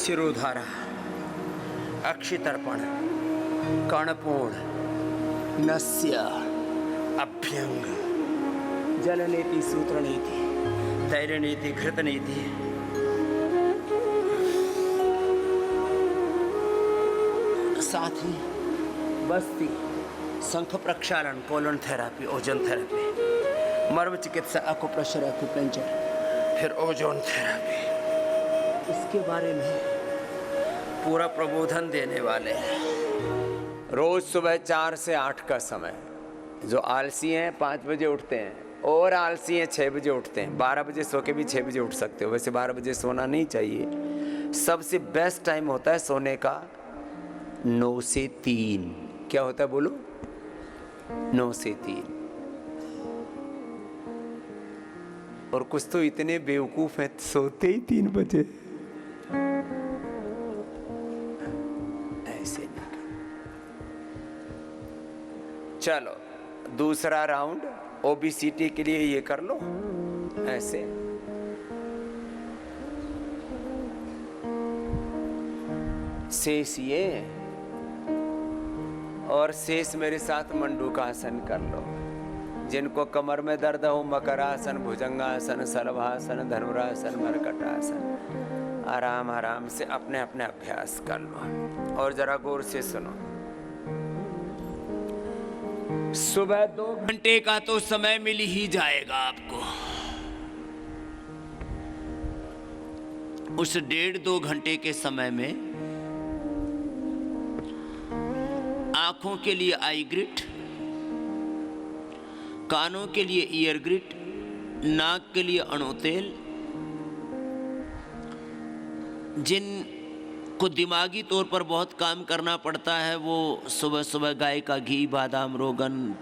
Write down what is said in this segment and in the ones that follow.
शिरोधारा, अक्षितर्पण, कर्णपूर्ण, नस्य, अभ्यंग, जलनीति, सूत्रनीति, तैरनीति, घृतनीति, साथ ही बस्ती, शंख प्रक्षालन, colon therapy, ozone therapy, मर्म चिकित्सा, एक्यूप्रेशर, एक्यूपेंचर, फिर ओजोन थेरापी, इसके बारे में पूरा प्रबोधन देने वाले हैं। रोज सुबह 4 से 8 का समय, जो आलसी हैं 5 बजे उठते हैं और आलसी हैं 6 बजे उठते हैं। 12 बजे सो के भी 6 बजे उठ सकते हो, वैसे 12 बजे सोना नहीं चाहिए। सबसे बेस्ट टाइम होता है सोने का 9 से 3। क्या होता है बोलो? 9 से 3। और कुछ तो इतने बेवकूफ हैं सोते ही 3 बजे। ऐसे नहीं। चलो दूसरा राउंड ओबीसीटी के लिए ये कर लो ऐसे। शेष ये और शेष मेरे साथ मंडूकासन कर लो। जिनको कमर में दर्द हो मकरासन, भुजंगासन, सर्वासन, धनुरासन, मरकटासन, आराम आराम से अपने अपने अभ्यास कर लो। और जरा गौर से सुनो, सुबह 2 घंटे का तो समय मिल ही जाएगा आपको। उस 1.5-2 घंटे के समय में आंखों के लिए आई ग्रिट, कानों के लिए ईयर ग्रिट, नाक के लिए अणुतेल, जिनको दिमागी तौर पर बहुत काम करना पड़ता है वो सुबह सुबह गाय का घी, बादाम, रोगन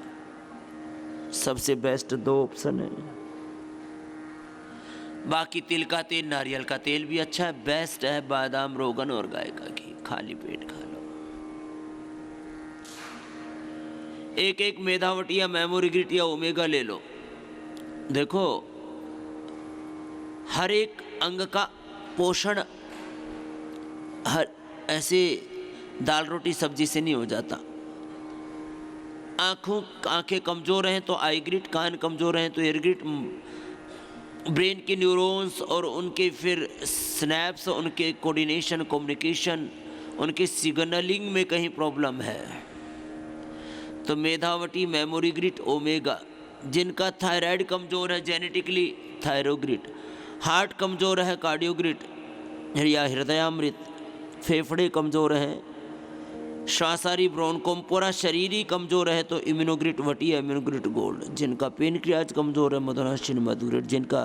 सबसे बेस्ट 2 ऑप्शन है। बाकी तिल का तेल, नारियल का तेल भी अच्छा है, बेस्ट है बादाम, रोगन और गाय का घी। खाली पेट खा लो। एक मेधावटी या मेमोरी ग्रिट या ओमेगा ले लो। देखो हर एक अंग का पोषण हर ऐसे दाल रोटी सब्जी से नहीं हो जाता। आंखें कमज़ोर हैं तो आई ग्रिट, कान कमज़ोर हैं तो एयर ग्रिट, ब्रेन के न्यूरॉन्स और उनके फिर स्नैप्स, उनके कोऑर्डिनेशन, कम्युनिकेशन, उनके सिग्नलिंग में कहीं प्रॉब्लम है तो मेधावटी, मेमोरी ग्रिट, ओमेगा। जिनका थायराइड कमज़ोर है जेनेटिकली, थायरोग्रिट। हार्ट कमज़ोर है, कार्डियोग्रिट या हृदयामृत। फेफड़े कमज़ोर हैं, श्वासारी, ब्रोनकोम्पोरा। शरीर ही कमज़ोर है तो इम्यूनोग्रिट वटी या इम्यूनोग्रिट गोल्ड। जिनका पेनक्रियाज कमज़ोर है, मधुनाशिनी मधुग्रिट। जिनका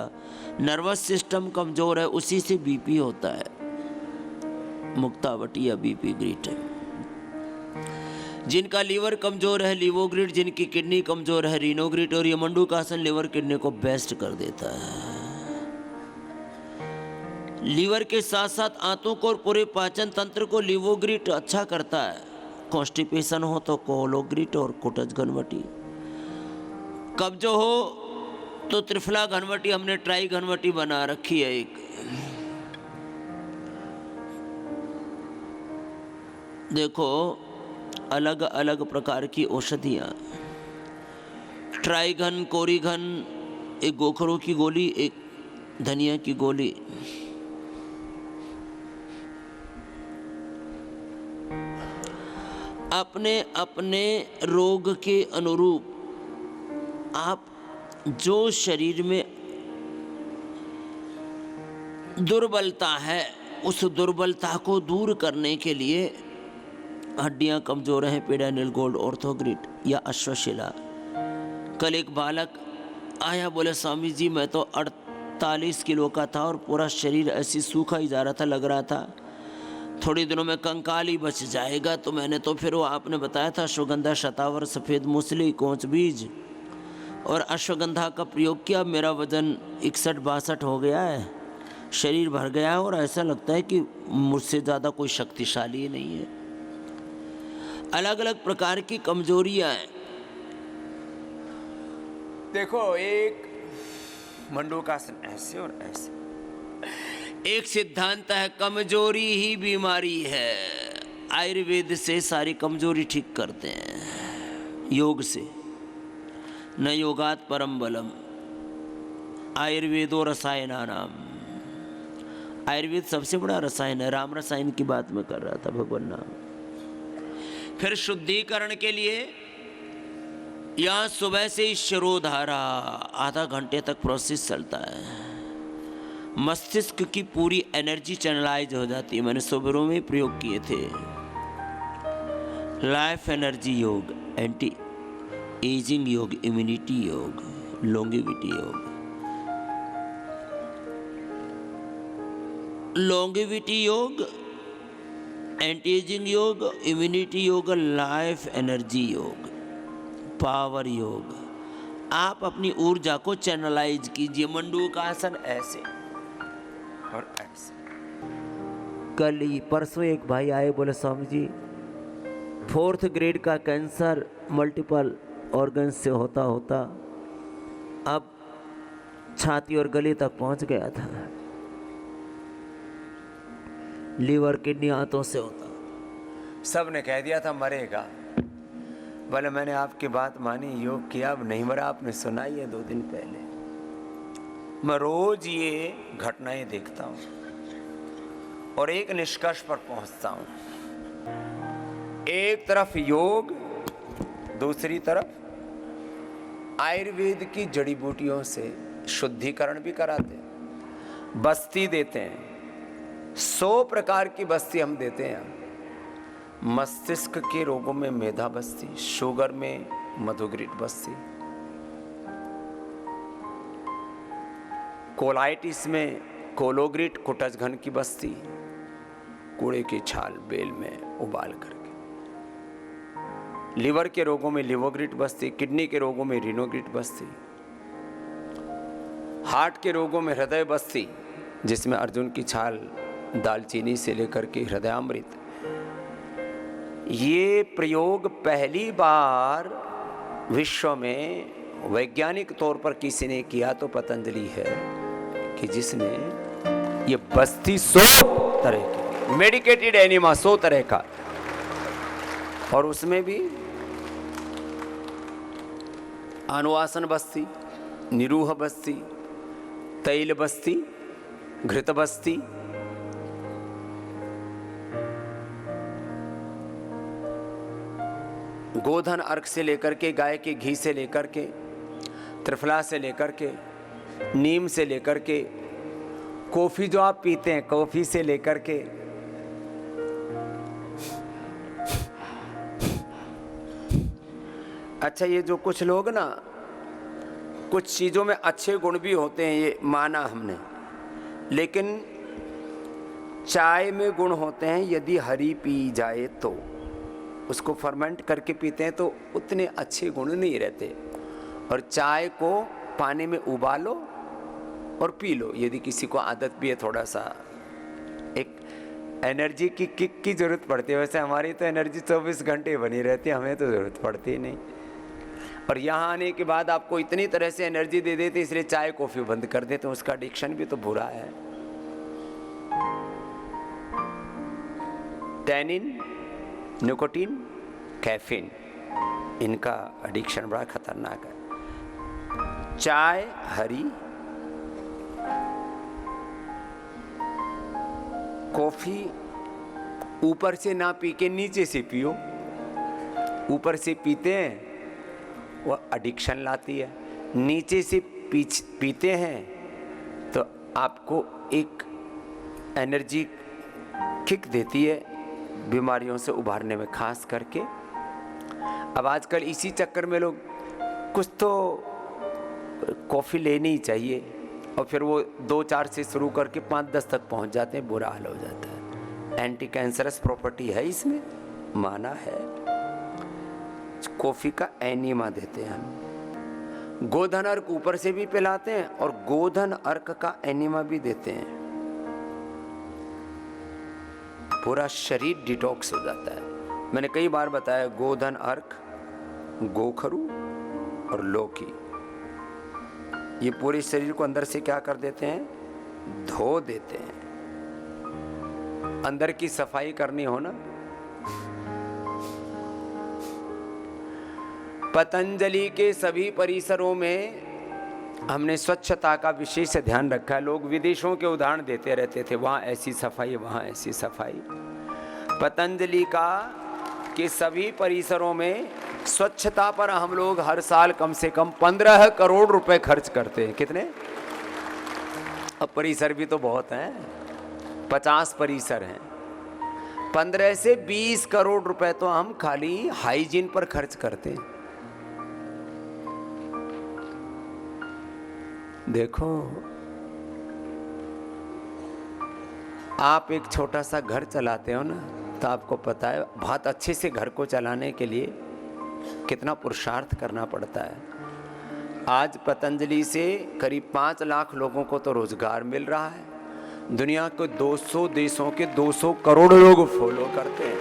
नर्वस सिस्टम कमज़ोर है उसी से बीपी होता है, मुक्तावटी या बीपी ग्रिट है। जिनका लीवर कमज़ोर है, लिवोग्रिट। जिनकी किडनी कमज़ोर है, रीनोग्रिट। और ये मंडूकासन लिवर किडनी को बेस्ट कर देता है। लीवर के साथ साथ आंतों को और पूरे पाचन तंत्र को लिवोग्रिट अच्छा करता है। कॉन्स्टिपेशन हो तो कोलोग्रिट और कुटज घनवटी। कब्ज हो तो त्रिफला घनवटी, हमने ट्राई घनवटी बना रखी है एक। देखो अलग अलग प्रकार की औषधियाँ, ट्राइघन, कोरिघन, एक गोखरों की गोली, एक धनिया की गोली। अपने अपने रोग के अनुरूप आप जो शरीर में दुर्बलता है उस दुर्बलता को दूर करने के लिए हड्डियां कमज़ोर हैं, पेडानिल गोल्ड, ऑर्थोग्रिट या अश्वशिला। कल एक बालक आया, बोले स्वामी जी मैं तो 48 किलो का था और पूरा शरीर ऐसी सूखा ही जा रहा था, लग रहा था थोड़ी दिनों में कंकाल ही बच जाएगा। तो मैंने तो फिर वो आपने बताया था अश्वगंधा, शतावर, सफ़ेद मूसली, कोंच बीज और अश्वगंधा का प्रयोग किया। मेरा वज़न 61-62 हो गया है, शरीर भर गया है और ऐसा लगता है कि मुझसे ज़्यादा कोई शक्तिशाली नहीं है। अलग अलग प्रकार की कमजोरियां हैं। देखो एक मंडूकासन ऐसे और ऐसे, एक सिद्धांत है, कमजोरी ही बीमारी है। आयुर्वेद से सारी कमजोरी ठीक करते हैं, योग से। न योगात परम बलम, आयुर्वेदो रसायनानाम। आयुर्वेद सबसे बड़ा रसायन है। राम रसायन की बात मैं कर रहा था, भगवान नाम। फिर शुद्धिकरण के लिए यहाँ सुबह से ही शिरोधारा आधा घंटे तक प्रोसेस चलता है। मस्तिष्क की पूरी एनर्जी चैनलाइज हो जाती है। मैंने सुबह में प्रयोग किए थे। लाइफ एनर्जी योग, एंटी एजिंग योग, इम्यूनिटी योग, लॉन्गेविटी योग। लॉन्गेविटी योग, एंटी एजिंग योग, इम्यूनिटी योग, लाइफ एनर्जी योग, पावर योग। आप अपनी ऊर्जा को चैनलाइज कीजिए। मंडूकासन ऐसे और ऐसे। कल ही परसों एक भाई आए, बोले स्वामी जी 4th ग्रेड का कैंसर मल्टीपल ऑर्गन से होता होता अब छाती और गले तक पहुंच गया था। लीवर किडनी हाथों से होता। सब ने कह दिया था मरेगा। बोले मैंने आपकी बात मानी, योग किया, अब नहीं मरा। आपने सुनाई है 2 दिन पहले। मैं रोज ये घटनाएं देखता हूं और एक निष्कर्ष पर पहुंचता हूं। एक तरफ योग, दूसरी तरफ आयुर्वेद की जड़ी बूटियों से शुद्धिकरण भी कराते हैं, बस्ती देते हैं। 100 प्रकार की बस्ती हम देते हैं। मस्तिष्क के रोगों में मेधा बस्ती, शुगर में मधुग्रिट बस्ती, कोलाइटिस में कोलोग्रिट कुटजघन की बस्ती, कूड़े की छाल बेल में उबाल करके, लिवर के रोगों में लिवोग्रिट बस्ती, किडनी के रोगों में रिनोग्रिट बस्ती, हार्ट के रोगों में हृदय बस्ती जिसमें अर्जुन की छाल, दालचीनी से लेकर के हृदयामृत। ये प्रयोग पहली बार विश्व में वैज्ञानिक तौर पर किसी ने किया तो पतंजलि है, कि जिसने ये बस्ती 100 तरह की मेडिकेटेड एनिमा 100 तरह का, और उसमें भी अनुवासन बस्ती, निरूह बस्ती, तैल बस्ती, घृत बस्ती, गोधन अर्क से लेकर के, गाय के घी से लेकर के, त्रिफला से लेकर के, नीम से लेकर के, कॉफी जो आप पीते हैं कॉफी से लेकर के, अच्छा ये जो कुछ लोग ना, कुछ चीज़ों में अच्छे गुण भी होते हैं, ये माना हमने, लेकिन चाय में गुण होते हैं। यदि हरी पी जाए तो उसको फर्मेंट करके पीते हैं तो उतने अच्छे गुण नहीं रहते। और चाय को पानी में उबालो और पी लो, यदि किसी को आदत भी है, थोड़ा सा एक एनर्जी की किक की ज़रूरत पड़ती है। वैसे हमारी तो एनर्जी 24 घंटे बनी रहती है, हमें तो ज़रूरत पड़ती ही नहीं। और यहाँ आने के बाद आपको इतनी तरह से एनर्जी दे देते, इसलिए चाय कॉफ़ी बंद कर देते, तो उसका एडिक्शन भी तो बुरा है। टैनिन, निकोटीन, कैफीन, इनका एडिक्शन बड़ा खतरनाक है। चाय हरी, कॉफी ऊपर से ना पी के नीचे से पियो। ऊपर से पीते हैं वो एडिक्शन लाती है, नीचे से पीते हैं तो आपको एक एनर्जी किक देती है बीमारियों से उभारने में, खास करके। अब आजकल इसी चक्कर में लोग, कुछ तो कॉफ़ी लेनी ही चाहिए और फिर वो 2-4 से शुरू करके 5-10 तक पहुंच जाते हैं, बुरा हाल हो जाता है। एंटी कैंसरस प्रॉपर्टी है इसमें, माना है। कॉफ़ी का एनीमा देते हैं हम। गोधन अर्क ऊपर से भी पिलाते हैं और गोधन अर्क का एनीमा भी देते हैं। पूरा शरीर डिटॉक्स हो जाता है। मैंने कई बार बताया, गोधन अर्क, गोखरू और लौकी, ये पूरे शरीर को अंदर से क्या कर देते हैं, धो देते हैं। अंदर की सफाई करनी हो ना, पतंजलि के सभी परिसरों में हमने स्वच्छता का विशेष ध्यान रखा है। लोग विदेशों के उदाहरण देते रहते थे, वहाँ ऐसी सफाई, वहाँ ऐसी सफाई। पतंजलि के सभी परिसरों में स्वच्छता पर हम लोग हर साल कम से कम 15 करोड़ रुपए खर्च करते हैं। कितने? अब परिसर भी तो बहुत हैं, 50 परिसर हैं। 15 से 20 करोड़ रुपए तो हम खाली हाइजीन पर खर्च करते हैं। देखो, आप एक छोटा सा घर चलाते हो ना, तो आपको पता है बहुत अच्छे से घर को चलाने के लिए कितना पुरुषार्थ करना पड़ता है। आज पतंजलि से करीब 5 लाख लोगों को तो रोजगार मिल रहा है। दुनिया के 200 देशों के 200 करोड़ लोग फॉलो करते हैं।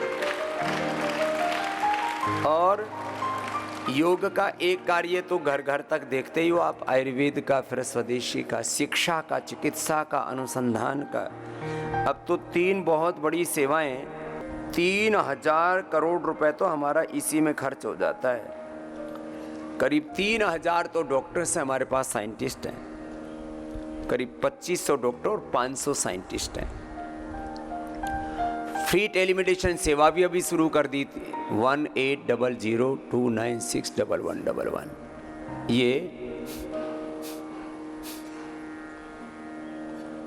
और योग का एक कार्य तो घर घर तक देखते ही हो आप, आयुर्वेद का, फिर स्वदेशी का, शिक्षा का, चिकित्सा का, अनुसंधान का। अब तो 3 बहुत बड़ी सेवाएं, 3000 करोड़ रुपए तो हमारा इसी में खर्च हो जाता है। करीब 3000 तो डॉक्टर्स हैं हमारे पास, साइंटिस्ट हैं, करीब 2500 डॉक्टर और 500 साइंटिस्ट हैं। फ्री टेलीमेडिसिन सेवा भी अभी शुरू कर दी थी, 180029611111। ये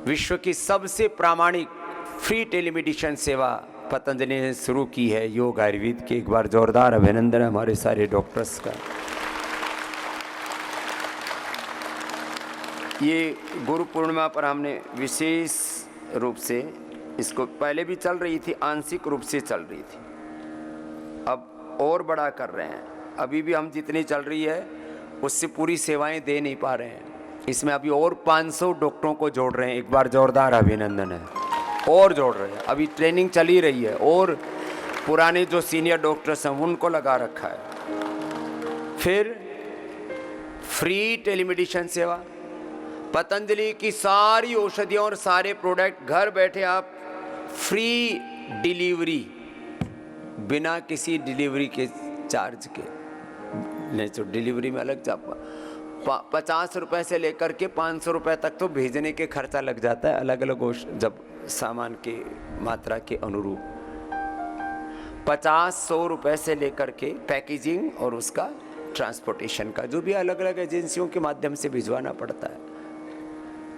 विश्व की सबसे प्रामाणिक फ्री टेलीमेडिसिन सेवा पतंजलि ने शुरू की है, योग आयुर्वेद की। एक बार जोरदार अभिनंदन हमारे सारे डॉक्टर्स का। ये गुरु पूर्णिमा पर हमने विशेष रूप से इसको, पहले भी चल रही थी, आंशिक रूप से चल रही थी, अब और बड़ा कर रहे हैं। अभी भी हम जितनी चल रही है उससे पूरी सेवाएं दे नहीं पा रहे हैं। इसमें अभी और 500 डॉक्टरों को जोड़ रहे हैं। एक बार जोरदार अभिनंदन है। और जोड़ रहे हैं, अभी ट्रेनिंग चली रही है, और पुराने जो सीनियर डॉक्टर्स हैं उनको लगा रखा है। फिर फ्री टेलीमेडिसिन सेवा, पतंजलि की सारी औषधियों और सारे प्रोडक्ट घर बैठे आप फ्री डिलीवरी, बिना किसी डिलीवरी के चार्ज के। नहीं तो डिलीवरी में अलग 50 रुपए से लेकर के 500 रुपए तक तो भेजने के खर्चा लग जाता है, अलग अलग जब सामान की मात्रा के अनुरूप। 50-100 रुपए से लेकर के पैकेजिंग और उसका ट्रांसपोर्टेशन का, जो भी अलग अलग एजेंसियों के माध्यम से भिजवाना पड़ता है।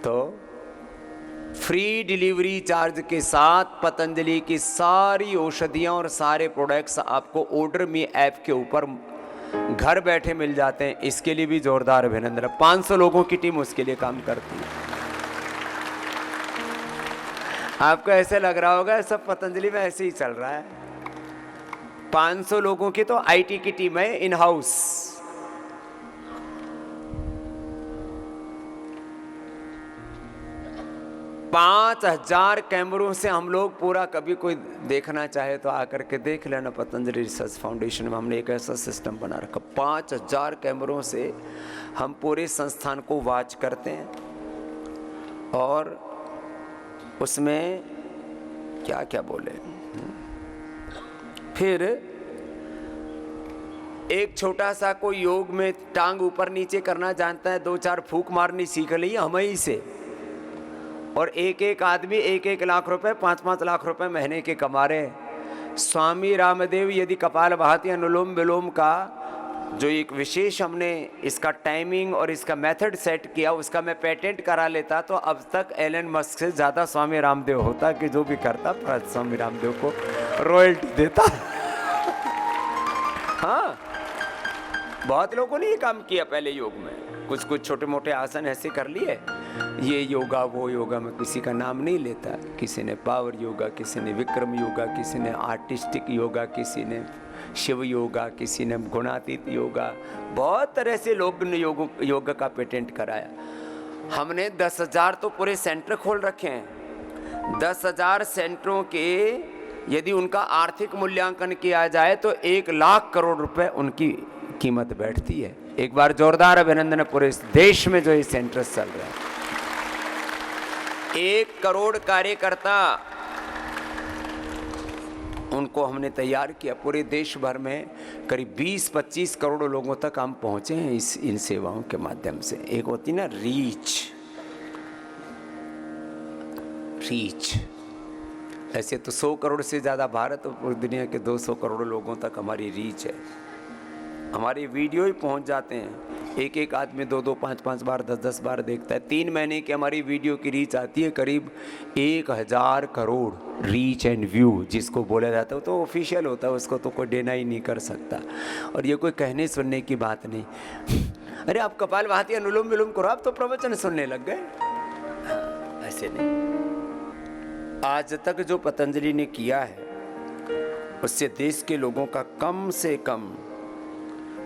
तो फ्री डिलीवरी चार्ज के साथ पतंजलि की सारी औषधियां और सारे प्रोडक्ट्स आपको ऑर्डर मी ऐप के ऊपर घर बैठे मिल जाते हैं। इसके लिए भी जोरदार अभिनंदन। 500 लोगों की टीम उसके लिए काम करती है। आपको ऐसे लग रहा होगा सब पतंजलि में ऐसे ही चल रहा है। 500 लोगों की तो आईटी की टीम है, इन हाउस। पांच 5000 कैमरों से हम लोग पूरा, कभी कोई देखना चाहे तो आकर के देख लेना। पतंजलि रिसर्च फाउंडेशन में हमने एक ऐसा सिस्टम बना रखा, 5000 कैमरों से हम पूरे संस्थान को वॉच करते हैं। और उसमें क्या क्या बोले, फिर एक छोटा सा कोई योग में टांग ऊपर नीचे करना जानता है, 2-4 फूंक मारनी सीख ली हम ही से। और एक आदमी 1-1 लाख रुपए, 5-5 लाख रुपए महीने के कमा रहे। स्वामी रामदेव यदि कपालभाति अनुलोम विलोम का जो एक विशेष हमने इसका टाइमिंग और इसका मेथड सेट किया, उसका मैं पेटेंट करा लेता तो अब तक एलन मस्क से ज़्यादा स्वामी रामदेव होता, कि जो भी करता स्वामी रामदेव को रॉयल्टी देता। हाँ, बहुत लोगों ने ये काम किया पहले योग में। कुछ छोटे मोटे आसन ऐसे कर लिए, ये योगा वो योगा, में किसी का नाम नहीं लेता। किसी ने पावर योगा, किसी ने विक्रम योगा, किसी ने आर्टिस्टिक योगा, किसी ने शिव योगा, किसी ने गुणातीत योगा, बहुत तरह से लोग ने योग का पेटेंट कराया। हमने 10,000 तो पूरे सेंटर खोल रखे हैं। 10,000 सेंटरों के यदि उनका आर्थिक मूल्यांकन किया जाए तो 1 लाख करोड़ रुपए उनकी कीमत बैठती है। एक बार जोरदार अभिनंदन है पूरे देश में जो ये सेंटर्स चल रहे हैं। 1 करोड़ कार्यकर्ता उनको हमने तैयार किया। पूरे देश भर में करीब 20-25 करोड़ लोगों तक हम पहुँचे हैं इन सेवाओं के माध्यम से। एक होती ना रीच, ऐसे तो 100 करोड़ से ज़्यादा भारत और पूरी दुनिया के 200 करोड़ लोगों तक हमारी रीच है। हमारे वीडियो ही पहुंच जाते हैं, एक आदमी 2-2, 5-5 बार, 10-10 बार देखता है। 3 महीने की हमारी वीडियो की रीच आती है करीब 1000 करोड़ रीच एंड व्यू, जिसको बोला जाता है तो ऑफिशियल होता है, उसको तो कोई देना ही नहीं कर सकता। और ये कोई कहने सुनने की बात नहीं। अरे आप कपालभाति अनुलोम विलोम करो, आप तो प्रवचन सुनने लग गए। ऐसे नहीं। आज तक जो पतंजलि ने किया है उससे देश के लोगों का कम से कम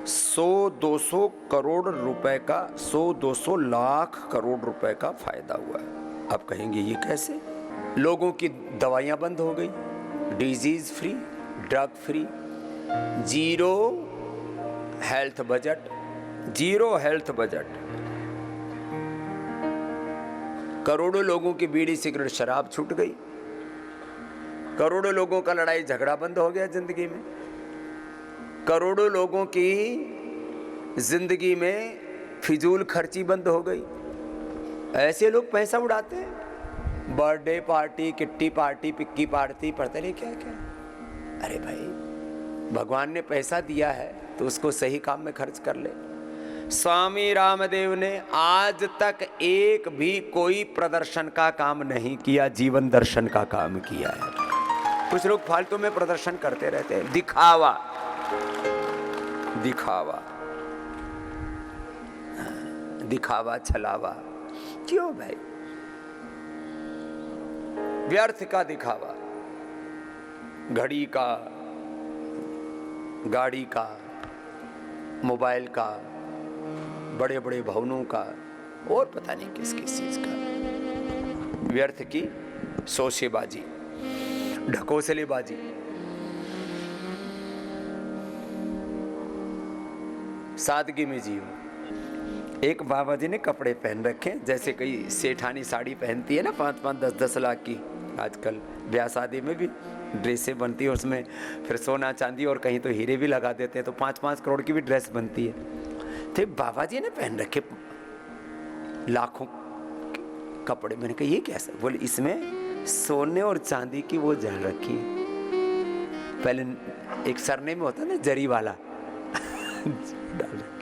100-200 करोड़ रुपए का, 100-200 लाख करोड़ रुपए का फायदा हुआ है। आप कहेंगे ये कैसे? लोगों की दवाइयां बंद हो गई, disease free, drug free, zero health budget, करोड़ों लोगों की बीड़ी सिगरेट शराब छूट गई, करोड़ों लोगों का लड़ाई झगड़ा बंद हो गया जिंदगी में, करोड़ों लोगों की जिंदगी में फिजूल खर्ची बंद हो गई। ऐसे लोग पैसा उड़ाते हैं, birthday party, kitty party, पिक्की party, पता नहीं क्या क्या। अरे भाई, भगवान ने पैसा दिया है तो उसको सही काम में खर्च कर ले। स्वामी रामदेव ने आज तक एक भी कोई प्रदर्शन का काम नहीं किया, जीवन दर्शन का काम किया है। कुछ लोग फालतू में प्रदर्शन करते रहते हैं, दिखावा, छलावा। क्यों भाई? व्यर्थ का दिखावा, घड़ी का, गाड़ी का, मोबाइल का, बड़े बड़े भवनों का, और पता नहीं किस किस चीज का। व्यर्थ की शोशेबाजी, ढकोसलेबाजी। सादगी में जियो। एक बाबा जी ने कपड़े पहन रखे जैसे कई सेठानी साड़ी पहनती है ना, 5-5, 10-10 लाख की। आजकल ब्याह शादी में भी ड्रेसें बनती है, उसमें फिर सोना चांदी और कहीं तो हीरे भी लगा देते हैं, तो 5-5 करोड़ की भी ड्रेस बनती है। तो बाबा जी ने पहन रखे लाखों कपड़े। मैंने कहा ये कैसा? बोले इसमें सोने और चांदी की वो जड़ रखी है। पहले एक सरने में होता ना जरी वाला डाल रखी।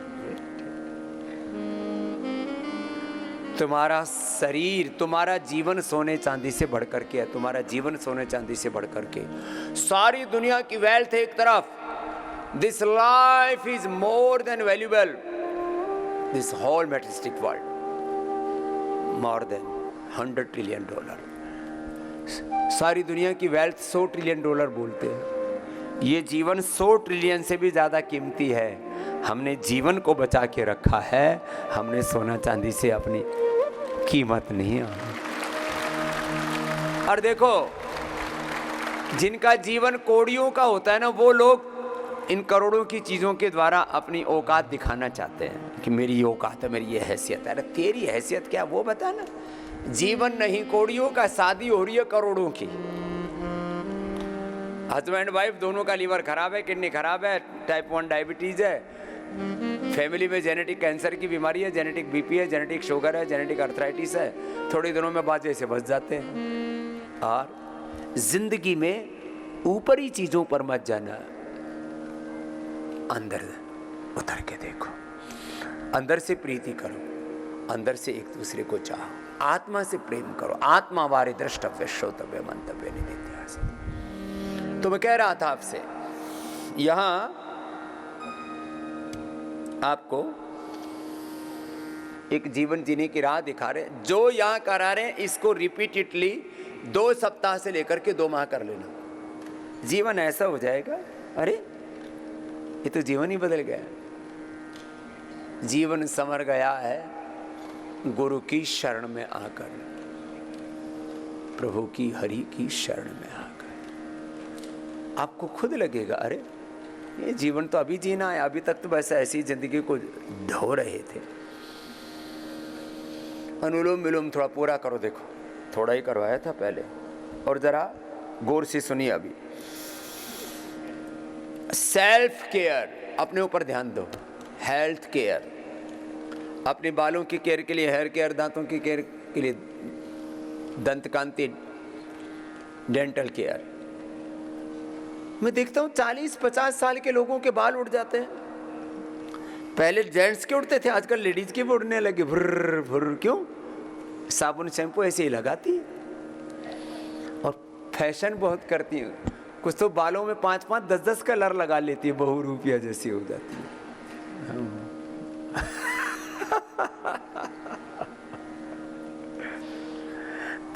तुम्हारा शरीर, तुम्हारा जीवन सोने चांदी से बढ़कर के है, तुम्हारा जीवन सोने चांदी से बढ़कर के। सारी दुनिया की वेल्थ एक तरफ, this life is more than valuable, this whole materialistic world more than $100 trillion. सारी दुनिया की वेल्थ $100 ट्रिलियन बोलते हैं। ये जीवन 100 ट्रिलियन से भी ज्यादा कीमती है। हमने जीवन को बचा के रखा है, हमने सोना चांदी से अपनी कीमत नहीं। और देखो, जिनका जीवन कौड़ियों का होता है ना, वो लोग इन करोड़ों की चीजों के द्वारा अपनी औकात दिखाना चाहते हैं कि मेरी औकात है, मेरी ये हैसियत है। अरे तेरी हैसियत क्या, वो बता ना। जीवन नहीं कौड़ियों का, शादी हो रही है करोड़ों की। हस्बैंड वाइफ दोनों का लीवर खराब है, किडनी खराब है, टाइप 1 डायबिटीज है, फैमिली में जेनेटिक कैंसर की बीमारी है, जेनेटिक बीपी है, जेनेटिक शुगर है, जेनेटिक अर्थराइटिस है। थोड़े दिनों में बाजे से बच जाते हैं। और जिंदगी में ऊपरी चीजों पर मत जाना, अंदर उतर के देखो, अंदर से प्रीति करो, अंदर से एक दूसरे को चाहो, आत्मा से प्रेम करो। आत्मा वारे द्रष्टव्य श्रोतव्य मंतव्य निदिध्यास। तो मैं कह रहा था आपसे, यहां आपको एक जीवन जीने की राह दिखा रहे हैं। जो यहां करा रहे हैं, इसको रिपीटेडली 2 सप्ताह से लेकर के 2 माह कर लेना। जीवन ऐसा हो जाएगा, अरे ये तो जीवन ही बदल गया। जीवन संवर गया है गुरु की शरण में आकर, प्रभु की, हरि की शरण में आकर। आपको खुद लगेगा, अरे ये जीवन तो अभी जीना है, अभी तक तो बस ऐसी जिंदगी को ढो रहे थे। अनुलोम विलोम थोड़ा पूरा करो। देखो, थोड़ा ही करवाया था पहले, और जरा गौर से सुनिए। अभी सेल्फ केयर, अपने ऊपर ध्यान दो। हेल्थ केयर, अपने बालों की केयर के लिए हेयर केयर, दांतों की केयर के लिए दंत कांति, डेंटल केयर। मैं देखता हूँ 40-50 साल के लोगों के बाल उड़ जाते हैं। पहले जेंट्स के उड़ते थे, आजकल लेडीज के भी उड़ने लगे। भुर्र भुर्र, क्यों? साबुन शैम्पू ऐसे ही लगाती और फैशन बहुत करती है। कुछ तो बालों में 5-5, 10-10 कलर लगा लेती है, बहुरूपिया जैसी हो जाती है।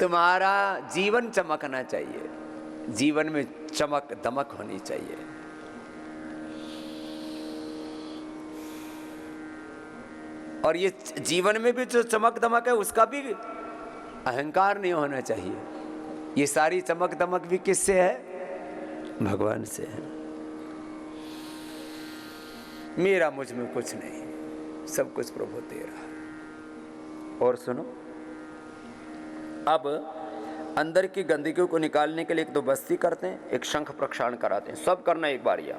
तुम्हारा जीवन चमकना चाहिए, जीवन में चमक दमक होनी चाहिए। और ये जीवन में भी जो चमक दमक है उसका भी अहंकार नहीं होना चाहिए। ये सारी चमक दमक भी किससे है? भगवान से है। मेरा मुझ में कुछ नहीं, सब कुछ प्रभु तेरा। और सुनो, अब अंदर की गंदगी को निकालने के लिए एक तो बस्ती करते हैं, एक शंख प्रक्षालन कराते हैं। सब करना एक बार, या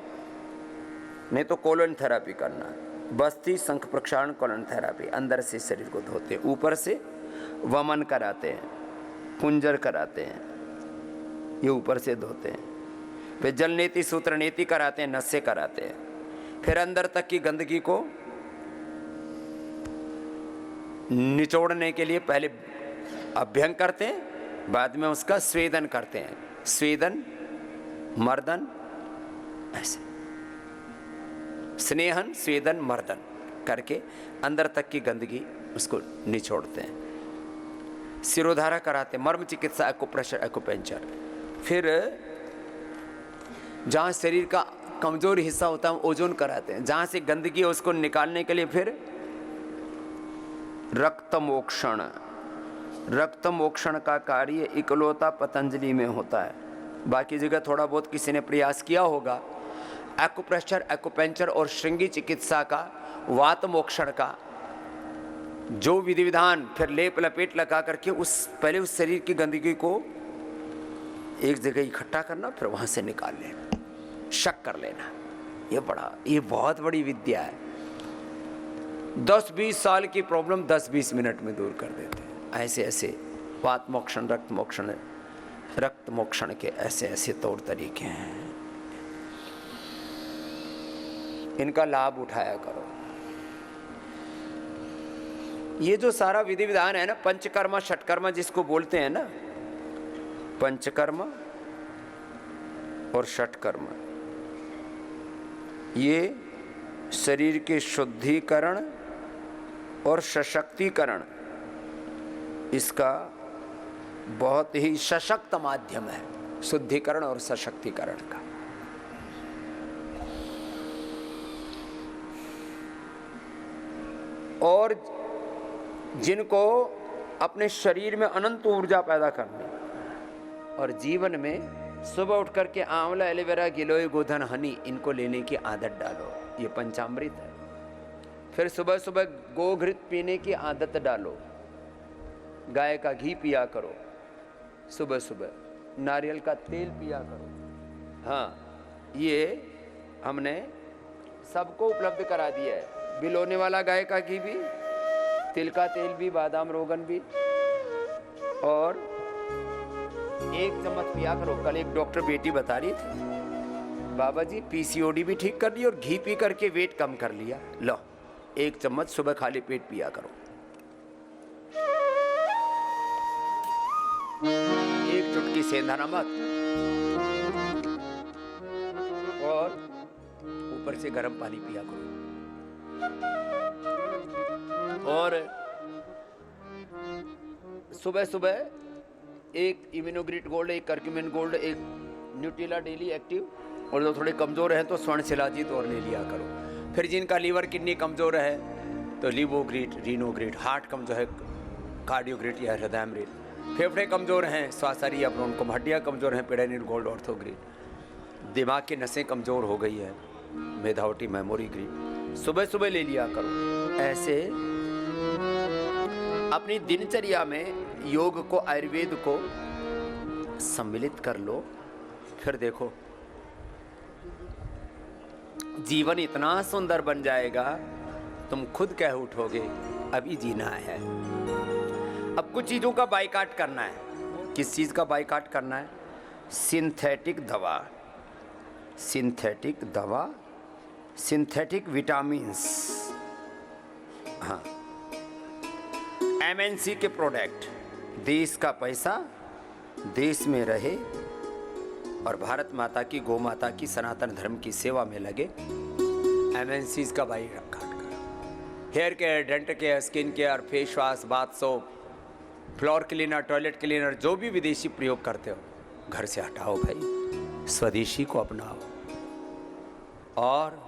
नहीं तो कोलन थेरापी करना है। बस्ती, शंख प्रक्षालन, कोलन थेरापी। अंदर से शरीर को धोते हैं, ऊपर से वमन कराते हैं, कुंजर कराते हैं, ये ऊपर से धोते हैं। फिर जल नीति, सूत्र नीति कराते हैं, नस्से कराते हैं। फिर अंदर तक की गंदगी को निचोड़ने के लिए पहले अभ्यंग करते हैं, बाद में उसका स्वेदन करते हैं। स्वेदन, मर्दन, ऐसे स्नेहन, स्वेदन, मर्दन करके अंदर तक की गंदगी उसको निचोड़ते हैं। सिरोधारा कराते हैं, मर्म चिकित्सा, एक्यूप्रेशर, एक्यूपेंचर। फिर जहाँ शरीर का कमजोर हिस्सा होता है ओजोन कराते हैं। जहाँ से गंदगी है उसको निकालने के लिए फिर रक्त मोक्षण। रक्त मोक्षण का कार्य इकलौता पतंजलि में होता है, बाकी जगह थोड़ा बहुत किसी ने प्रयास किया होगा। एक्यूप्रेशर, एक्यूपेंचर और श्रृंगी चिकित्सा का, वात मोक्षण का जो विधि विधान, फिर लेप लपेट लगा करके पहले उस शरीर की गंदगी को एक जगह इकट्ठा करना, फिर वहां से निकाल लेना, शक कर लेना। ये बहुत बड़ी विद्या है। 10-20 साल की प्रॉब्लम 10-20 मिनट में दूर कर देते हैं। ऐसे ऐसे वात मोक्षण, रक्त मोक्षण के ऐसे ऐसे तौर तरीके हैं। इनका लाभ उठाया करो। ये जो सारा विधि विधान है ना, पंचकर्मा षटकर्मा जिसको बोलते हैं ना, पंचकर्मा और षटकर्मा, ये शरीर के शुद्धिकरण और सशक्तिकरण, इसका बहुत ही सशक्त माध्यम है, शुद्धिकरण और सशक्तिकरण का। और जिनको अपने शरीर में अनंत ऊर्जा पैदा करनी, और जीवन में सुबह उठ करके आंवला, एलोवेरा, गिलोय, गोधन, हनी, इनको लेने की आदत डालो। ये पंचामृत है। फिर सुबह सुबह गोघृत पीने की आदत डालो। गाय का घी पिया करो सुबह सुबह, नारियल का तेल पिया करो। हाँ, ये हमने सबको उपलब्ध करा दिया है। बिलोने वाला गाय का घी भी, तिल का तेल भी, बादाम रोगन भी, और 1 चम्मच पिया करो। कल एक डॉक्टर बेटी बता रही थी, बाबा जी पीसीओडी भी ठीक कर ली और घी पी करके वेट कम कर लिया। लो, 1 चम्मच सुबह खाली पेट पिया करो। 1 चुटकी सेंधा नमक और ऊपर से गर्म पानी पिया करो। और सुबह सुबह 1 Immunogrit gold, 1 curcumin gold, 1 Nutrela daily active, और जो थोड़े कमजोर हैं तो स्वर्ण शिलाजीत और ले लिया करो। फिर जिनका लीवर किडनी कमजोर है तो लिवोग्रिट, रीनोग्रिट, हार्ट कमजोर है कार्डियोग्रिट या हृदयामृत, फेफड़े कमजोर हैं स्वासारी या ब्रोंको, हड्डियाँ कमजोर हैं पेडानिल गोल्ड ऑर्थोग्रिट, दिमाग की नसें कमजोर हो गई है मेधावटी मेमोरी ग्रिट, सुबह सुबह ले लिया करो। ऐसे अपनी दिनचर्या में योग को, आयुर्वेद को सम्मिलित कर लो। फिर देखो जीवन इतना सुंदर बन जाएगा, तुम खुद कह उठोगे अभी जीना है। अब कुछ चीज़ों का बाइकाट करना है। किस चीज़ का बाइकाट करना है? सिंथेटिक दवा, सिंथेटिक दवा, सिंथेटिक विटामिन्स, हाँ, एमएनसी के प्रोडक्ट। देश का पैसा देश में रहे और भारत माता की, गौ माता की, सनातन धर्म की सेवा में लगे। एमएनसीज का बाइकाट करो। Hair care, dental care, skin care, face wash, bath soap, floor cleaner, toilet cleaner, जो भी विदेशी प्रयोग करते हो घर से हटाओ भाई, स्वदेशी को अपनाओ। और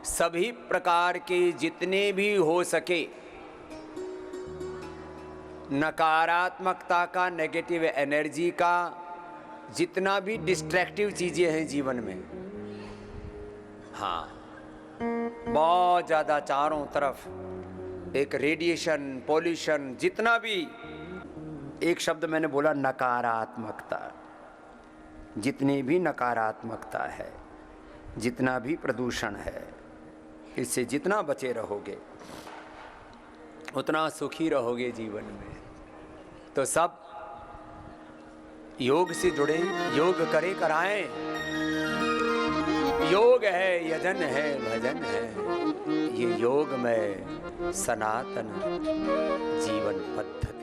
सभी प्रकार के जितने भी हो सके नकारात्मकता का, नेगेटिव एनर्जी का, जितना भी डिस्ट्रैक्टिव चीज़ें हैं जीवन में, हाँ, बहुत ज़्यादा चारों तरफ एक रेडिएशन, पॉल्यूशन, जितना भी, एक शब्द मैंने बोला नकारात्मकता, जितनी भी नकारात्मकता है, जितना भी प्रदूषण है, इससे जितना बचे रहोगे उतना सुखी रहोगे जीवन में। तो सब योग से जुड़े, योग करे कराएं। योग है, यजन है, भजन है, ये योग में सनातन जीवन पद्धति।